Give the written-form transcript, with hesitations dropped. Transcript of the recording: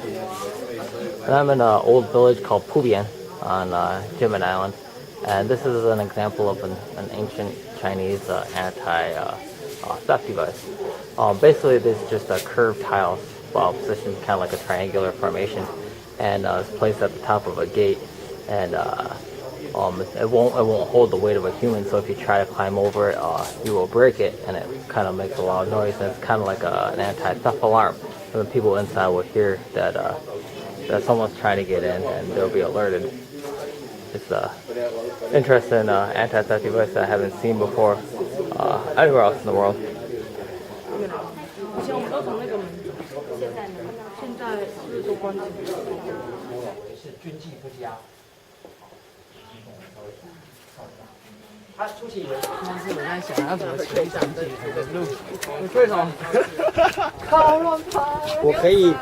And I'm in an old village called Pubian on Kinmen Island. And this is an example of an ancient Chinese anti-theft device. Basically, this is just a curved tile positioned kind of like a triangular formation, and it's placed at the top of a gate. And it won't hold the weight of a human. So if you try to climb over it, you will break it, and it kind of makes a loud noise. And it's kind of like an anti-theft alarm. And the people inside will hear that that someone's trying to get in, and they'll be alerted. It's interesting anti-theft device that I haven't seen before anywhere else in the world. 但是我在想要怎么骑上去才能录。为什么？靠乱拍！我可以